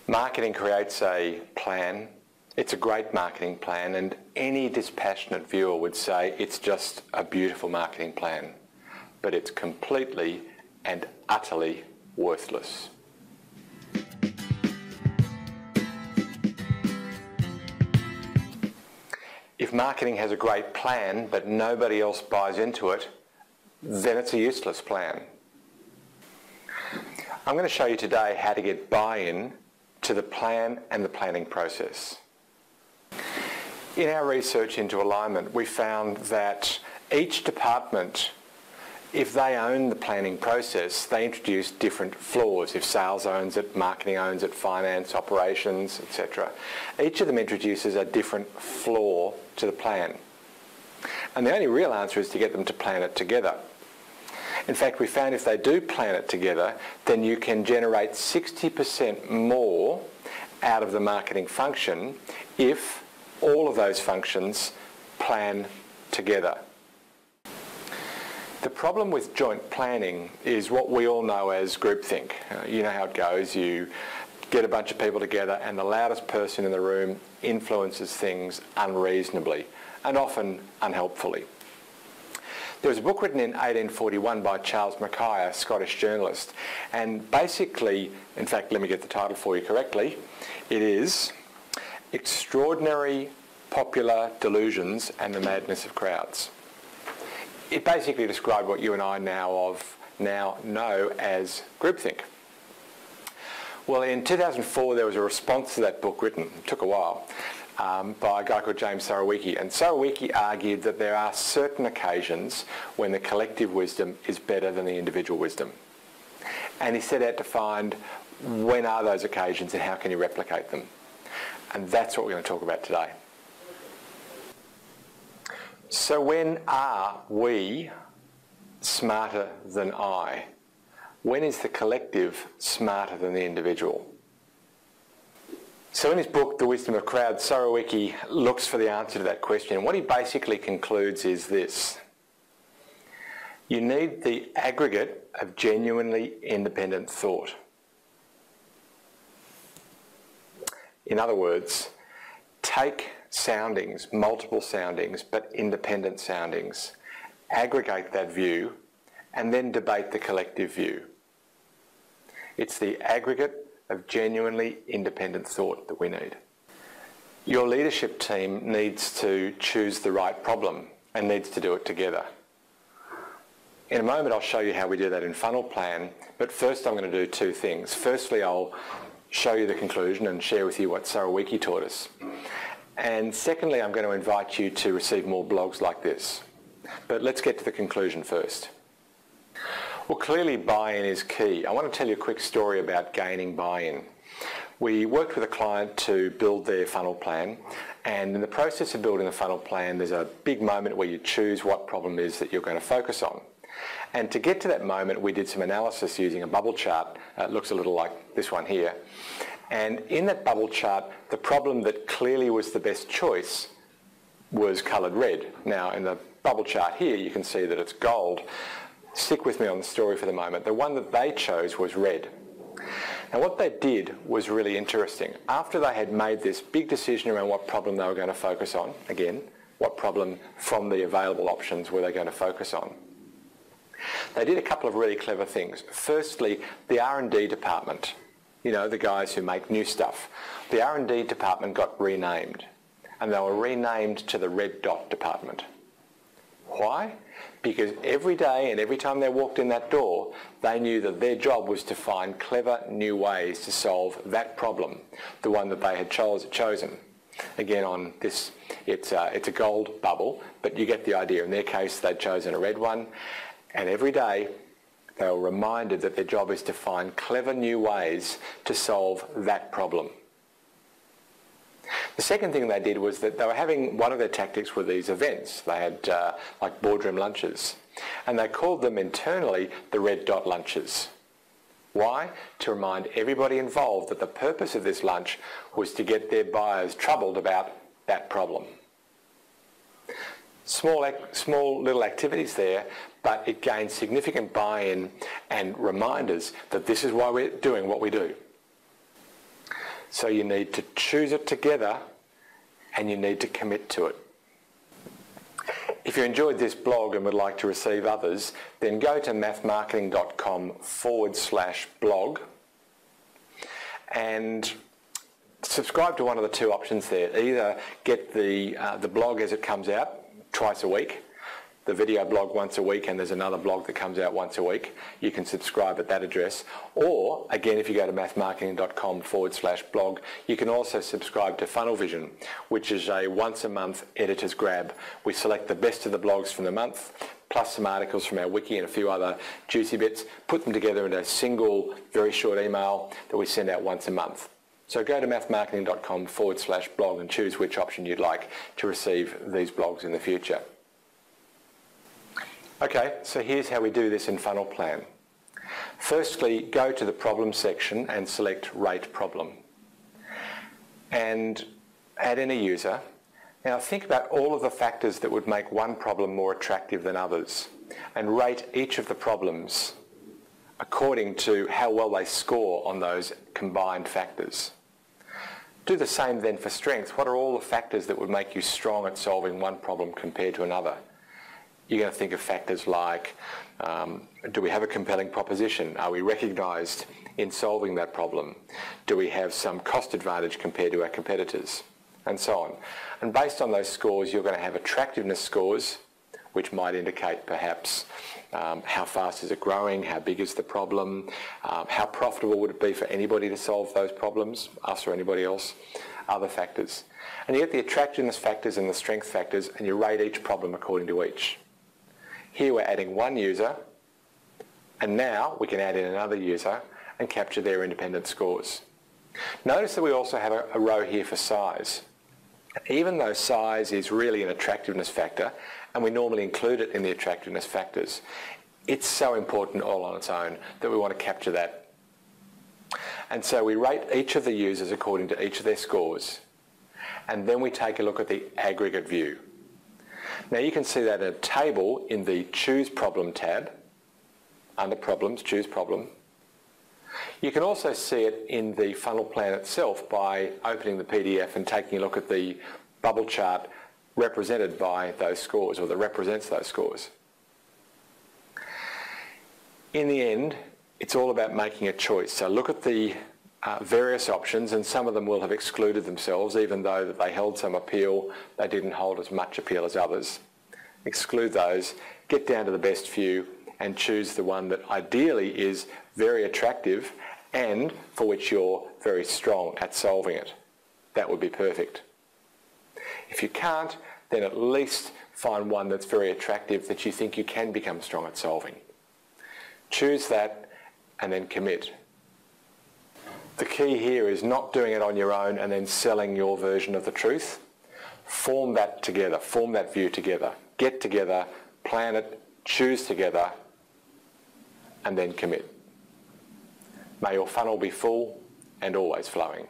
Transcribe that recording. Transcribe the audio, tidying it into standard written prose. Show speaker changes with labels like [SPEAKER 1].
[SPEAKER 1] Marketing creates a plan. It's a great marketing plan, and any dispassionate viewer would say it's just a beautiful marketing plan, but it's completely and utterly worthless. If marketing has a great plan but nobody else buys into it, then it's a useless plan. I'm going to show you today how to get buy-in to the plan and the planning process. In our research into alignment, we found that each department, if they own the planning process, they introduce different flaws. If sales owns it, marketing owns it, finance, operations, etc. Each of them introduces a different flaw to the plan. And the only real answer is to get them to plan it together. In fact, we found if they do plan it together, then you can generate 60% more out of the marketing function if all of those functions plan together. The problem with joint planning is what we all know as groupthink. You know how it goes. You get a bunch of people together and the loudest person in the room influences things unreasonably and often unhelpfully. There was a book written in 1841 by Charles Mackay, a Scottish journalist, and basically, in fact, let me get the title for you correctly, it is Extraordinary Popular Delusions and the Madness of Crowds. It basically described what you and I now know as groupthink. Well, in 2004 there was a response to that book written, it took a while, by a guy called James Surrowiecki. And Surrowiecki argued that there are certain occasions when the collective wisdom is better than the individual wisdom. And he set out to find when are those occasions and how can you replicate them. And that's what we're going to talk about today. So when are we smarter than I? When is the collective smarter than the individual? So in his book, The Wisdom of Crowds, Surrowiecki looks for the answer to that question. And what he basically concludes is this. You need the aggregate of genuinely independent thought. In other words, take soundings, multiple soundings, but independent soundings, aggregate that view, and then debate the collective view. It's the aggregate of genuinely independent thought that we need. Your leadership team needs to choose the right problem and needs to do it together. In a moment I'll show you how we do that in Funnel Plan, but first I'm going to do two things. Firstly, I'll show you the conclusion and share with you what Surrowiecki taught us. And secondly, I'm going to invite you to receive more blogs like this. But let's get to the conclusion first. Well, clearly buy-in is key. I want to tell you a quick story about gaining buy-in. We worked with a client to build their funnel plan, and in the process of building the funnel plan, there's a big moment where you choose what problem it is that you're going to focus on. And to get to that moment, we did some analysis using a bubble chart. It looks a little like this one here. And in that bubble chart, the problem that clearly was the best choice was coloured red. Now, in the bubble chart here, you can see that it's gold. Stick with me on the story for the moment. The one that they chose was red. Now, what they did was really interesting. After they had made this big decision around what problem they were going to focus on, again, what problem from the available options were they going to focus on, they did a couple of really clever things. Firstly, the R&D department, you know, the guys who make new stuff, the R&D department got renamed, and they were renamed to the red dot department. Why? Because every day and every time they walked in that door, they knew that their job was to find clever new ways to solve that problem, the one that they had chosen. Again, on this, it's a gold bubble, but you get the idea. In their case, they'd chosen a red one, and every day they were reminded that their job is to find clever new ways to solve that problem. The second thing they did was that they were having, one of their tactics were these events. They had like boardroom lunches, and they called them internally the red dot lunches. Why? To remind everybody involved that the purpose of this lunch was to get their buyers troubled about that problem. Small little activities there, but it gained significant buy-in and reminders that this is why we're doing what we do. So you need to choose it together and you need to commit to it. If you enjoyed this blog and would like to receive others, then go to mathmarketing.com/blog and subscribe to one of the two options there. Either get the blog as it comes out twice a week, the video blog once a week, and there's another blog that comes out once a week. You can subscribe at that address. Or, again, if you go to mathmarketing.com/blog, you can also subscribe to Funnel Vision, which is a once-a-month editor's grab. We select the best of the blogs from the month, plus some articles from our wiki and a few other juicy bits, put them together in a single, very short email that we send out once a month. So go to mathmarketing.com/blog and choose which option you'd like to receive these blogs in the future. Okay, so here's how we do this in Funnel Plan. Firstly, go to the problem section and select Rate Problem. And add in a user. Now think about all of the factors that would make one problem more attractive than others and rate each of the problems according to how well they score on those combined factors. Do the same then for strength. What are all the factors that would make you strong at solving one problem compared to another? You're going to think of factors like, do we have a compelling proposition? Are we recognised in solving that problem? Do we have some cost advantage compared to our competitors? And so on. And based on those scores, you're going to have attractiveness scores, which might indicate perhaps how fast is it growing, how big is the problem, how profitable would it be for anybody to solve those problems, us or anybody else, other factors. And you get the attractiveness factors and the strength factors, and you rate each problem according to each. Here we're adding one user, and now we can add in another user and capture their independent scores. Notice that we also have a row here for size. Even though size is really an attractiveness factor, and we normally include it in the attractiveness factors, it's so important all on its own that we want to capture that. And so we rate each of the users according to each of their scores, and then we take a look at the aggregate view. Now you can see that in a table in the Choose Problem tab, under Problems, Choose Problem. You can also see it in the funnel plan itself by opening the PDF and taking a look at the bubble chart represented by those scores, or that represents those scores. In the end, it's all about making a choice. So look at the various options, and some of them will have excluded themselves, even though that they held some appeal, they didn't hold as much appeal as others. Exclude those, get down to the best few, and choose the one that ideally is very attractive and for which you're very strong at solving it. That would be perfect. If you can't, then at least find one that's very attractive that you think you can become strong at solving. Choose that and then commit. The key here is not doing it on your own and then selling your version of the truth. Form that together, form that view together. Get together, plan it, choose together, and then commit. May your funnel be full and always flowing.